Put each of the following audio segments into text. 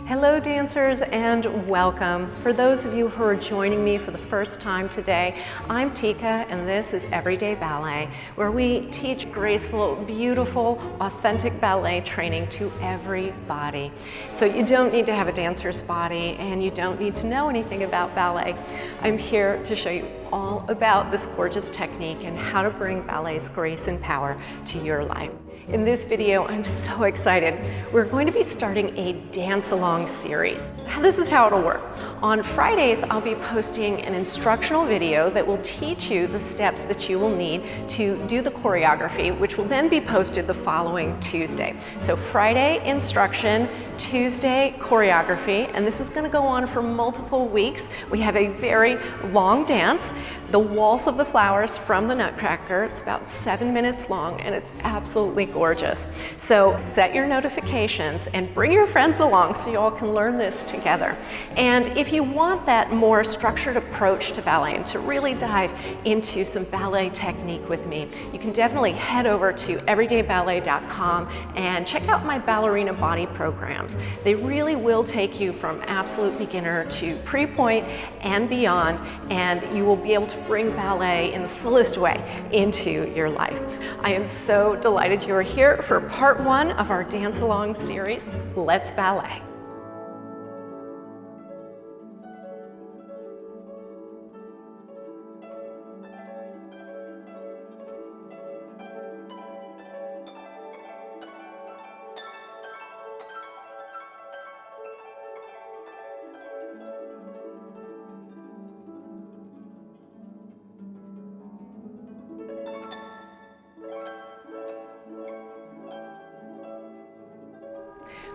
Hello dancers and welcome. For those of you who are joining me for the first time today, I'm Tiekka and this is Everyday Ballet, where we teach graceful, beautiful, authentic ballet training to everybody. So you don't need to have a dancer's body and you don't need to know anything about ballet. I'm here to show you all about this gorgeous technique and how to bring ballet's grace and power to your life. In this video, I'm so excited. We're going to be starting a dance-along series. This is how it'll work. On Fridays, I'll be posting an instructional video that will teach you the steps that you will need to do the choreography, which will then be posted the following Tuesday. So Friday, instruction, Tuesday, choreography, and this is going to go on for multiple weeks. We have a very long dance, the Waltz of the Flowers from the Nutcracker. It's about 7 minutes long and it's absolutely gorgeous. So set your notifications and bring your friends along so you all can learn this together. And if you want that more structured approach to ballet and to really dive into some ballet technique with me, you can definitely head over to everydayballet.com and check out my ballerina body programs. They really will take you from absolute beginner to pre-point and beyond, and you will be able to bring ballet in the fullest way into your life. I am so delighted you are here for part one of our dance-along series. Let's ballet.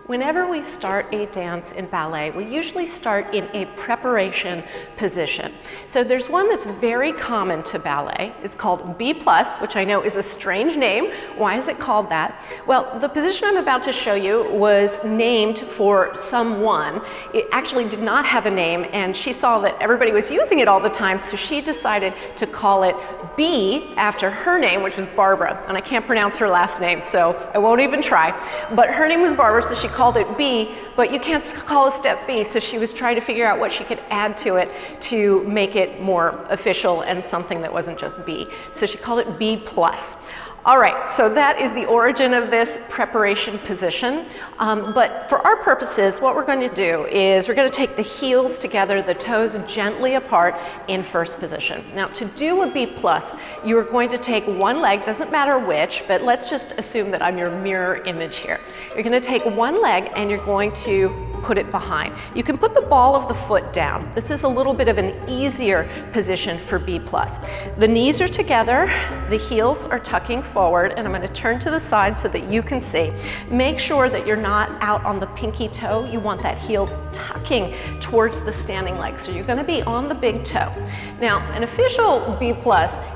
Whenever we start a dance in ballet, we usually start in a preparation position. So there's one that's very common to ballet. It's called B+, which I know is a strange name. Why is it called that? Well, the position I'm about to show you was named for someone. It actually did not have a name, and she saw that everybody was using it all the time, so she decided to call it B after her name, which was Barbara. And I can't pronounce her last name, so I won't even try. But her name was Barbara, so she called it B, but you can't call a step B, so she was trying to figure out what she could add to it to make it more official and something that wasn't just B. So she called it B+. All right, so that is the origin of this preparation position. But for our purposes, what we're going to do is we're going to take the heels together, the toes gently apart in first position. Now, to do a B+, you are going to take one leg, doesn't matter which, but let's just assume that I'm your mirror image here. You're going to take one leg and you're going to put it behind. You can put the ball of the foot down. This is a little bit of an easier position for B+. The knees are together, the heels are tucking forward, and I'm going to turn to the side so that you can see. Make sure that you're not out on the pinky toe. You want that heel tucking towards the standing leg. So you're going to be on the big toe. Now, an official B+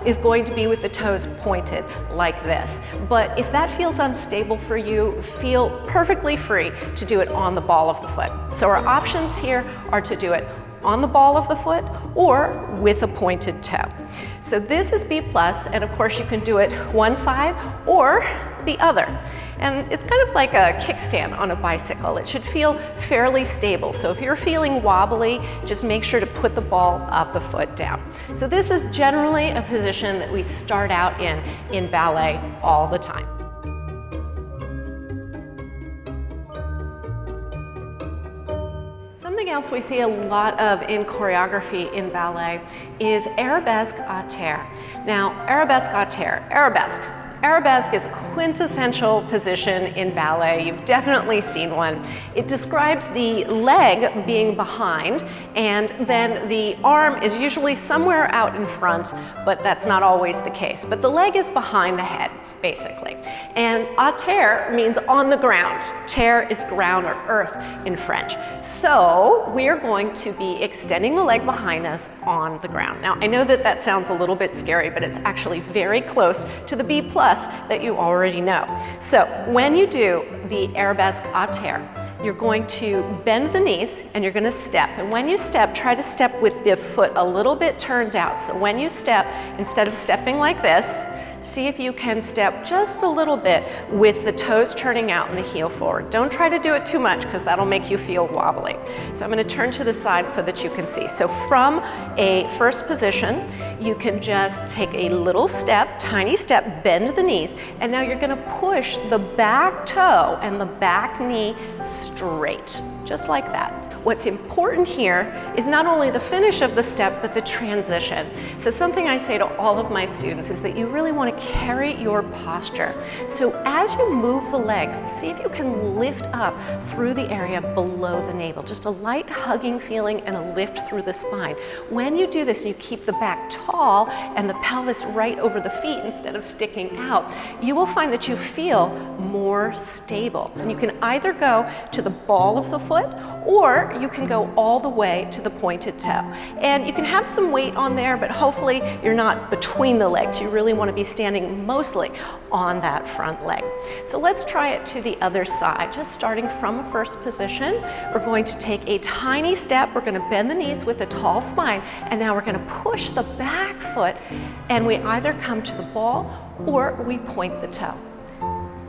is going to be with the toes pointed like this. But if that feels unstable for you, feel perfectly free to do it on the ball of the foot. So our options here are to do it on the ball of the foot or with a pointed toe. So this is B+, and of course you can do it one side or the other. And it's kind of like a kickstand on a bicycle. It should feel fairly stable. So if you're feeling wobbly, just make sure to put the ball of the foot down. So this is generally a position that we start out in ballet all the time. Something else we see a lot of in choreography in ballet is arabesque atter. Now, arabesque atter, arabesque. Arabesque is a quintessential position in ballet. You've definitely seen one. It describes the leg being behind, and then the arm is usually somewhere out in front, but that's not always the case. But the leg is behind the head, basically. And atter means on the ground. Terre is ground or earth in French. So we're going to be extending the leg behind us on the ground. Now, I know that that sounds a little bit scary, but it's actually very close to the B+ that you already know. So when you do the arabesque atter, you're going to bend the knees and you're going to step. And when you step, try to step with the foot a little bit turned out. So when you step, instead of stepping like this, see if you can step just a little bit with the toes turning out and the heel forward. Don't try to do it too much because that'll make you feel wobbly. So I'm going to turn to the side so that you can see. So from a first position, you can just take a little step, tiny step, bend the knees, and now you're going to push the back toe and the back knee straight, just like that. What's important here is not only the finish of the step, but the transition. So something I say to all of my students is that you really want to carry your posture. So as you move the legs, see if you can lift up through the area below the navel. Just a light hugging feeling and a lift through the spine. When you do this, you keep the back tall and the pelvis right over the feet instead of sticking out. You will find that you feel more stable. And you can either go to the ball of the foot, or you can go all the way to the pointed toe. And you can have some weight on there, but hopefully you're not between the legs. You really want to be standing mostly on that front leg. So let's try it to the other side. Just starting from a first position, we're going to take a tiny step. We're going to bend the knees with a tall spine, and now we're going to push the back foot, and we either come to the ball or we point the toe.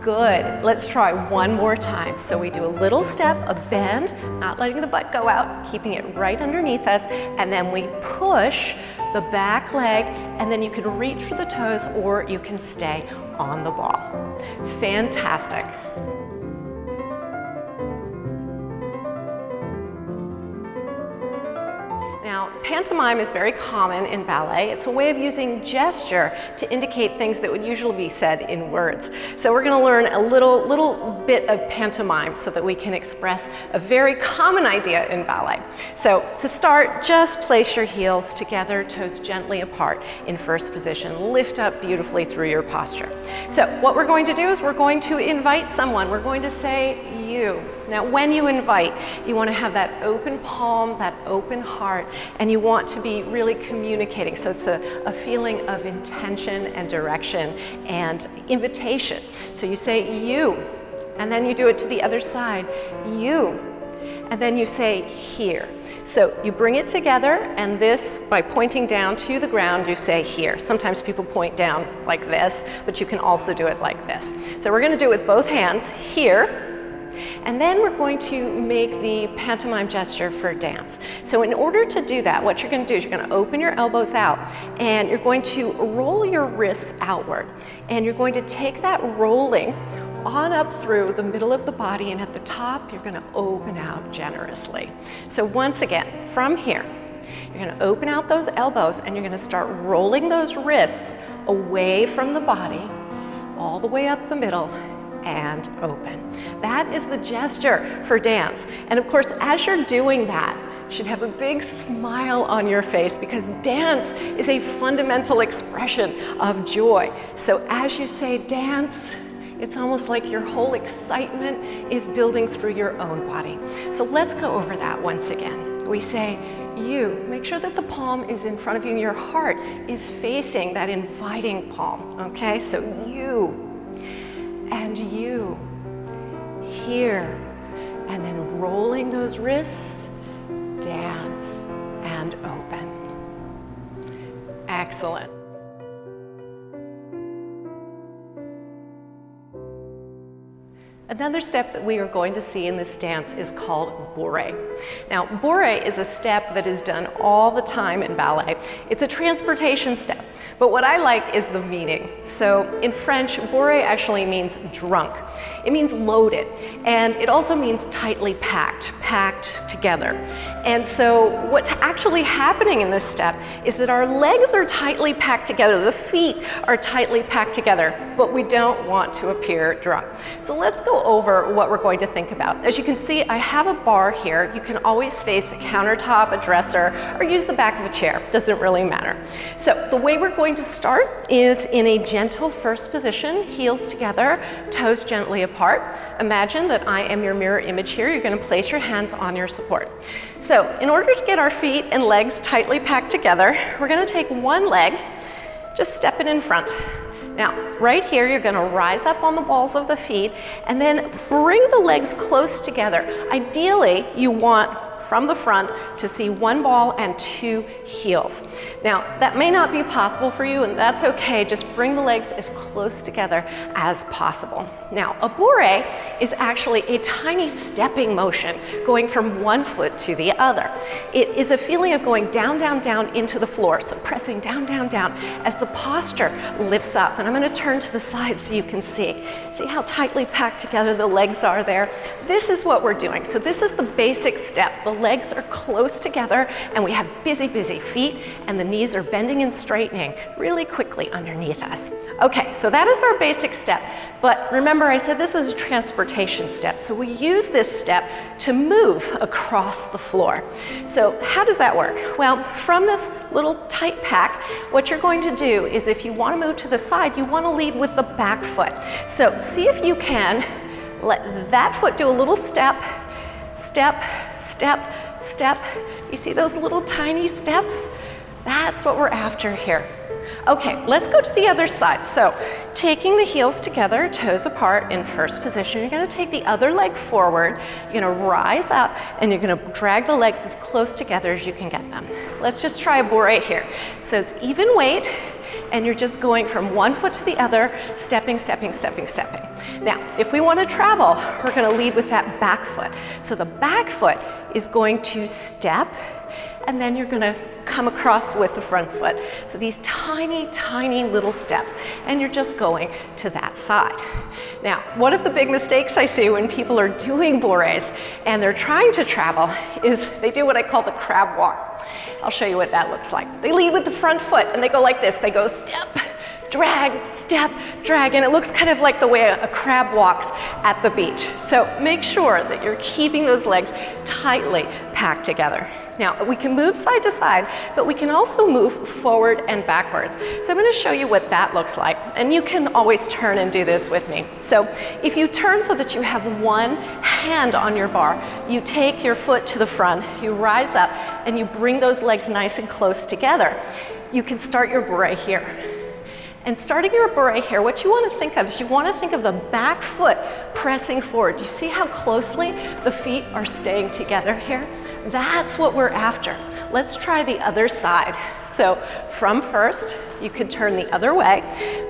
Good. Let's try one more time. So we do a little step, a bend, not letting the butt go out, keeping it right underneath us, and then we push the back leg, and then you can reach for the toes or you can stay on the ball. Fantastic. Now, pantomime is very common in ballet. It's a way of using gesture to indicate things that would usually be said in words. So we're going to learn a little bit of pantomime so that we can express a very common idea in ballet. So to start, just place your heels together, toes gently apart in first position. Lift up beautifully through your posture. So what we're going to do is we're going to invite someone. We're going to say you. Now, when you invite, you want to have that open palm, that open heart, and you want to be really communicating. So it's a feeling of intention and direction and invitation. So you say you, and then you do it to the other side, you, and then you say here. So you bring it together, and this, by pointing down to the ground, you say here. Sometimes people point down like this, but you can also do it like this. So we're going to do it with both hands here. And then we're going to make the pantomime gesture for dance. So in order to do that, what you're going to do is you're going to open your elbows out, and you're going to roll your wrists outward. And you're going to take that rolling on up through the middle of the body, and at the top, you're going to open out generously. So once again, from here, you're going to open out those elbows, and you're going to start rolling those wrists away from the body, all the way up the middle, and open. That is the gesture for dance. And of course, as you're doing that, you should have a big smile on your face, because dance is a fundamental expression of joy. So as you say dance, it's almost like your whole excitement is building through your own body. So let's go over that once again. We say you. Make sure that the palm is in front of you and your heart is facing that inviting palm. Okay, so you. And you, here, and then rolling those wrists, dance, and open. Excellent. Another step that we are going to see in this dance is called bourrée. Now, bourrée is a step that is done all the time in ballet. It's a transportation step, but what I like is the meaning. So in French, bourrée actually means drunk. It means loaded, and it also means tightly packed, packed together. And so what's actually happening in this step is that our legs are tightly packed together, the feet are tightly packed together, but we don't want to appear drunk. So let's go over what we're going to think about. As you can see, I have a bar here. You can always face a countertop, a dresser, or use the back of a chair. Doesn't really matter. So the way we're going to start is in a gentle first position, heels together, toes gently apart. Imagine that I am your mirror image here. You're going to place your hands on your support. So in order to get our feet and legs tightly packed together, we're going to take one leg, just step it in front. Now, right here, you're going to rise up on the balls of the feet and then bring the legs close together. Ideally, you want from the front to see one ball and two heels. Now, that may not be possible for you, and that's okay. Just bring the legs as close together as possible. Now, a bourrée is actually a tiny stepping motion going from one foot to the other. It is a feeling of going down, down, down into the floor, so pressing down, down, down as the posture lifts up. And I'm going to turn to the side so you can see. See how tightly packed together the legs are there? This is what we're doing. So this is the basic step. The legs are close together and we have busy, busy feet, and the knees are bending and straightening really quickly underneath us. Okay, so that is our basic step. But remember, I said this is a transportation step. So we use this step to move across the floor. So how does that work? Well, from this little tight pack, what you're going to do is if you want to move to the side, you want to lead with the back foot. So see if you can let that foot do a little step, step, step, step. You see those little tiny steps? That's what we're after here. Okay, let's go to the other side. So taking the heels together, toes apart in first position, you're going to take the other leg forward, you're going to rise up, and you're going to drag the legs as close together as you can get them. Let's just try a bourrée here. So it's even weight, and you're just going from one foot to the other, stepping, stepping, stepping, stepping. Now, if we want to travel, we're going to lead with that back foot. So the back foot is going to step, and then you're going to come across with the front foot. So these tiny, tiny little steps, and you're just going to that side. Now, one of the big mistakes I see when people are doing bourrées and they're trying to travel is they do what I call the crab walk. I'll show you what that looks like. They lead with the front foot and they go like this. They go step, drag, step, drag, and it looks kind of like the way a crab walks at the beach. So make sure that you're keeping those legs tightly packed together. Now, we can move side to side, but we can also move forward and backwards. So I'm going to show you what that looks like, and you can always turn and do this with me. So if you turn so that you have one hand on your bar, you take your foot to the front, you rise up, and you bring those legs nice and close together. You can start your bourrée here. And starting your bourrée here, what you want to think of is you want to think of the back foot pressing forward. You see how closely the feet are staying together here? That's what we're after. Let's try the other side. So from first, you can turn the other way,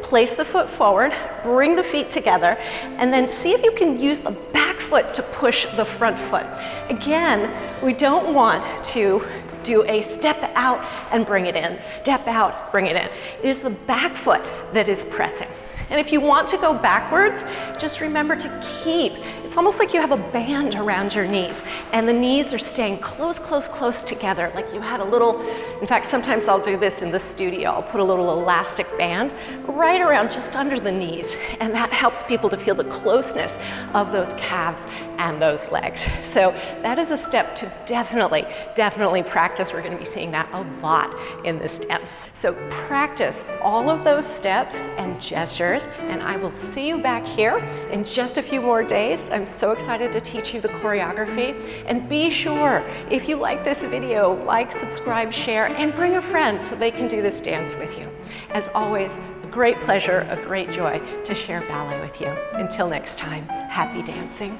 place the foot forward, bring the feet together, and then see if you can use the back foot to push the front foot. Again, we don't want to do a step out and bring it in, step out, bring it in. It is the back foot that is pressing. And if you want to go backwards, just remember to keep, it's almost like you have a band around your knees and the knees are staying close, close, close together, like you had a little, in fact, sometimes I'll do this in the studio. I'll put a little elastic band right around just under the knees, and that helps people to feel the closeness of those calves and those legs. So that is a step to definitely practice. We're going to be seeing that a lot in this dance. So practice all of those steps and gestures, and I will see you back here in just a few more days. I'm so excited to teach you the choreography, and be sure, if you like this video, like, subscribe, share, and bring a friend so they can do this dance with you. As always, a great pleasure, a great joy to share ballet with you. Until next time, happy dancing.